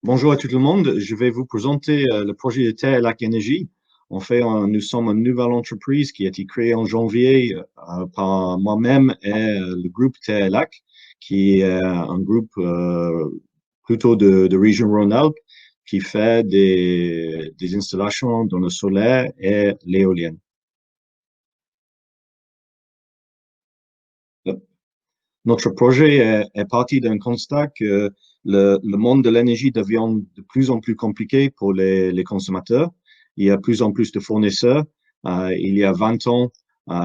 Bonjour à tout le monde. Je vais vous présenter le projet de TLAC Énergie. Nous sommes une nouvelle entreprise qui a été créée en janvier par moi-même et le groupe TLAC, qui est un groupe plutôt de région Rhône-Alpes qui fait des installations dans le solaire et l'éolienne. Notre projet est parti d'un constat que le monde de l'énergie devient de plus en plus compliqué pour les consommateurs. Il y a de plus en plus de fournisseurs. Il y a 20 ans,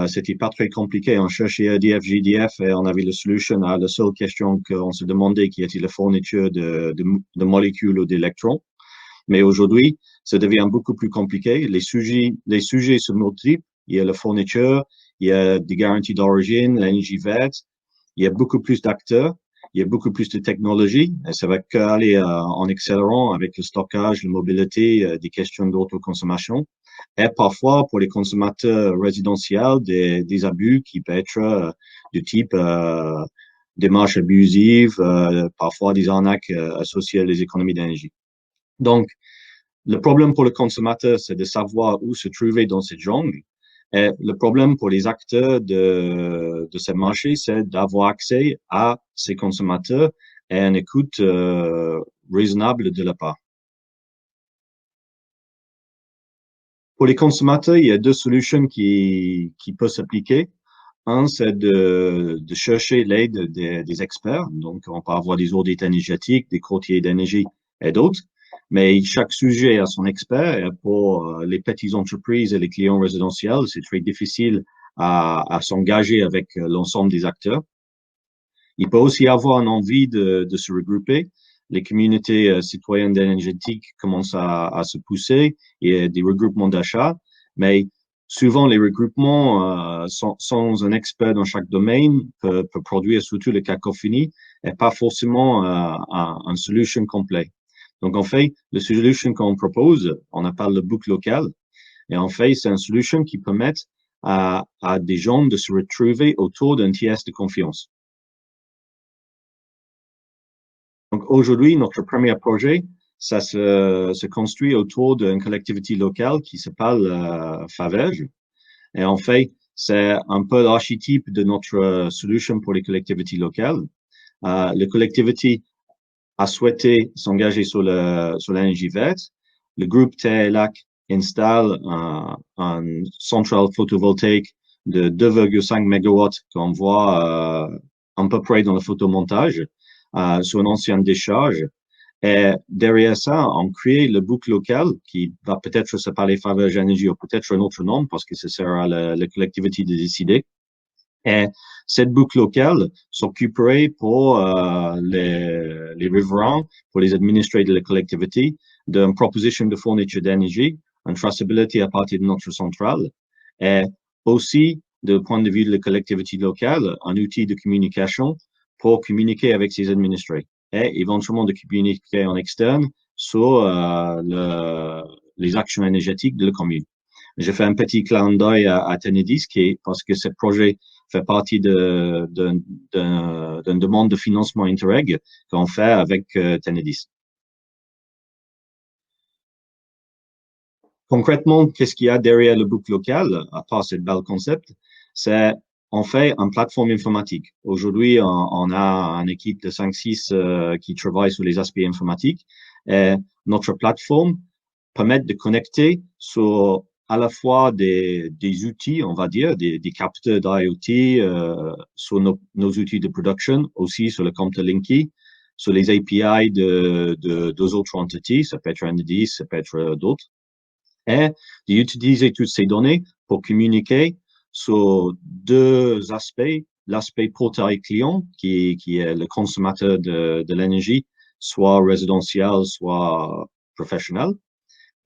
c'était pas très compliqué. On cherchait EDF, JDF et on avait la solution à la seule question qu'on se demandait qui était la fourniture de molécules ou d'électrons. Mais aujourd'hui, ça devient beaucoup plus compliqué. Les sujets se multiplient. Il y a la fourniture, il y a des garanties d'origine, l'énergie verte. Il y a beaucoup plus d'acteurs, il y a beaucoup plus de technologies, et ça va qu'aller en accélérant avec le stockage, la mobilité, des questions d'autoconsommation. Et parfois, pour les consommateurs résidentiels, des abus qui peuvent être du type des marges abusives, parfois des arnaques associées à les économies d'énergie. Donc, le problème pour le consommateur, c'est de savoir où se trouver dans cette jungle. Et le problème pour les acteurs de ce marché, c'est d'avoir accès à ces consommateurs et une écoute raisonnable de la part. Pour les consommateurs, il y a deux solutions qui peuvent s'appliquer. Un, c'est de chercher l'aide des experts. Donc, on peut avoir des audits énergétiques, des courtiers d'énergie et d'autres. Mais chaque sujet a son expert. Et pour les petites entreprises et les clients résidentiels, c'est très difficile à s'engager avec l'ensemble des acteurs. Il peut aussi avoir une envie de se regrouper. Les communautés citoyennes énergétiques commencent à se pousser. Il y a des regroupements d'achats. Mais souvent, les regroupements sans un expert dans chaque domaine peut produire surtout le cacophonie et pas forcément une solution complète. Donc, en fait, la solution qu'on propose, on appelle le book local. Et en fait, c'est une solution qui permet à des gens de se retrouver autour d'un tiers de confiance. Donc, aujourd'hui, notre premier projet, ça se construit autour d'une collectivité locale qui s'appelle Favege. Et en fait, c'est un peu l'archétype de notre solution pour les collectivités locales. La collectivité a souhaité s'engager sur l'énergie verte. Le groupe TLAC installe un centrale photovoltaïque de 2,5 MW qu'on voit à peu près dans le photomontage sur une ancienne décharge. Et derrière ça, on crée le book local qui va peut-être s'appeler Favege Énergie ou peut-être un autre nom parce que ce sera la collectivité de décider. Et cette boucle locale s'occuperait pour les riverains, pour les administrés de la collectivité, d'une proposition de fourniture d'énergie, une traçabilité à partir de notre centrale, et aussi, du point de vue de la collectivité locale, un outil de communication pour communiquer avec ses administrés et éventuellement de communiquer en externe sur les actions énergétiques de la commune. J'ai fait un petit clin d'œil à Tenedis parce que ce projet fait partie d'une demande de financement Interreg qu'on fait avec Tenedis. Concrètement, qu'est-ce qu'il y a derrière le book local, à part ce bel concept? C'est on fait une plateforme informatique. Aujourd'hui, on a une équipe de 5-6 qui travaille sur les aspects informatiques. Et notre plateforme permet de connecter sur à la fois des outils, on va dire, des capteurs d'IoT sur nos outils de production, aussi sur le compte Linky, sur les API de deux autres entités, ça peut être Enedis, ça peut être d'autres, et d'utiliser toutes ces données pour communiquer sur deux aspects. L'aspect portail client, qui est le consommateur de l'énergie, soit résidentiel, soit professionnel,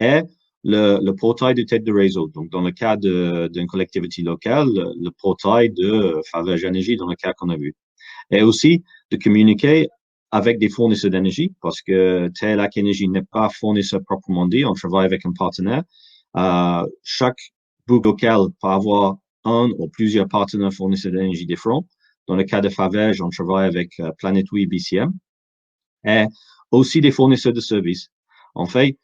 et le portail de tête de réseau. Donc, dans le cas d'une collectivité locale, le portail de Favege Énergie, dans le cas qu'on a vu. Et aussi de communiquer avec des fournisseurs d'énergie, parce que TLAC Énergie n'est pas fournisseur proprement dit, on travaille avec un partenaire. Chaque boucle local peut avoir un ou plusieurs partenaires fournisseurs d'énergie différents. Dans le cas de Favege, on travaille avec Planet Oui BCM. Et aussi des fournisseurs de services. En fait,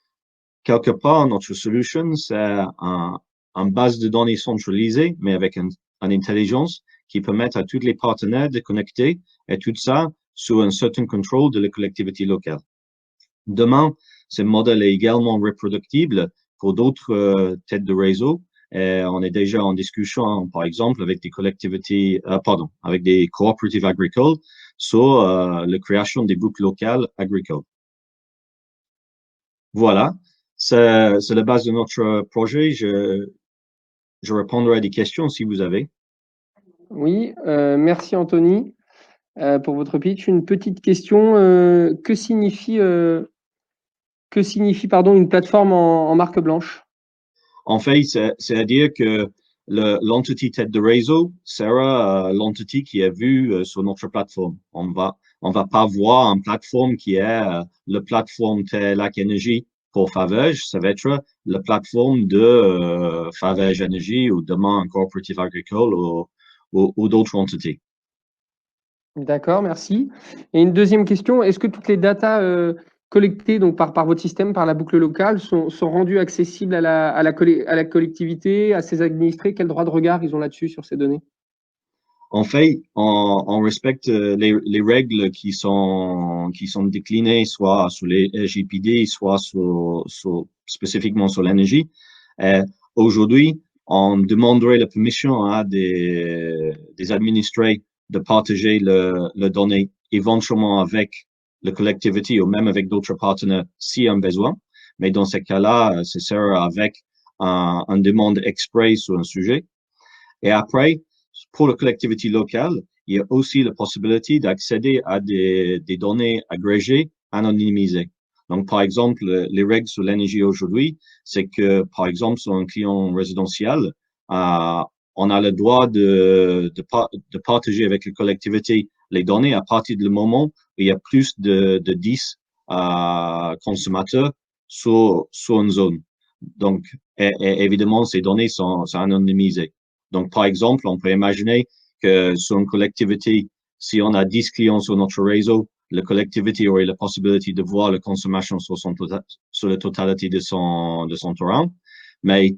quelque part, notre solution, c'est une base de données centralisée, mais avec une intelligence qui permet à tous les partenaires de connecter et tout ça sous un certain contrôle de la collectivité locale. Demain, ce modèle est également reproductible pour d'autres têtes de réseau. Et on est déjà en discussion, par exemple, avec des collectivités, avec des coopératives agricoles sur la création des boucles locales agricoles. Voilà, c'est la base de notre projet. Je répondrai à des questions si vous avez. Oui, merci Anthony pour votre pitch. Une petite question, que signifie pardon, une plateforme en marque blanche? En fait, c'est-à-dire que l'entité tête de réseau sera l'entité qui est vue sur notre plateforme. On va pas voir une plateforme qui est la plateforme Lac Énergie pour Favage. Ça va être la plateforme de Favage Énergie ou demain un coopérative agricole ou d'autres entités. D'accord, merci. Et une deuxième question, est-ce que toutes les datas collectées donc par votre système, par la boucle locale, sont rendues accessibles à la collectivité, à ses administrés? Quel droit de regard ils ont là-dessus sur ces données? En fait, on respecte les règles qui sont déclinées soit sur les RGPD, soit spécifiquement sur l'énergie. Aujourd'hui, on demanderait la permission à des administrés de partager le données éventuellement avec la collectivité ou même avec d'autres partenaires si un besoin. Mais dans ce cas-là, ce sera avec une demande express sur un sujet. Et après, pour la collectivité locale, il y a aussi la possibilité d'accéder à des données agrégées, anonymisées. Donc, par exemple, les règles sur l'énergie aujourd'hui, c'est que, par exemple, sur un client résidentiel, on a le droit de partager avec la collectivité les données à partir du moment où il y a plus de 10 consommateurs sur une zone. Donc, et évidemment, ces données sont anonymisées. Donc, par exemple, on peut imaginer que sur une collectivité, si on a 10 clients sur notre réseau, la collectivité aurait la possibilité de voir la consommation sur la totalité de son terrain. Mais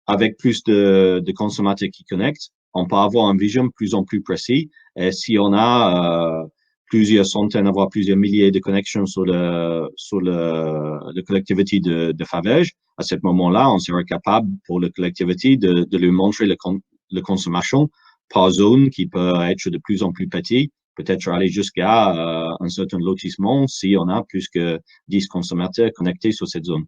avec plus de consommateurs qui connectent, on peut avoir une vision plus en plus précise. Et si on a plusieurs centaines, voire plusieurs milliers de connexions sur la collectivité de Favage, à ce moment-là, on serait capable pour la collectivité de lui montrer la consommation par zone qui peut être de plus en plus petit, peut-être aller jusqu'à un certain lotissement si on a plus que 10 consommateurs connectés sur cette zone.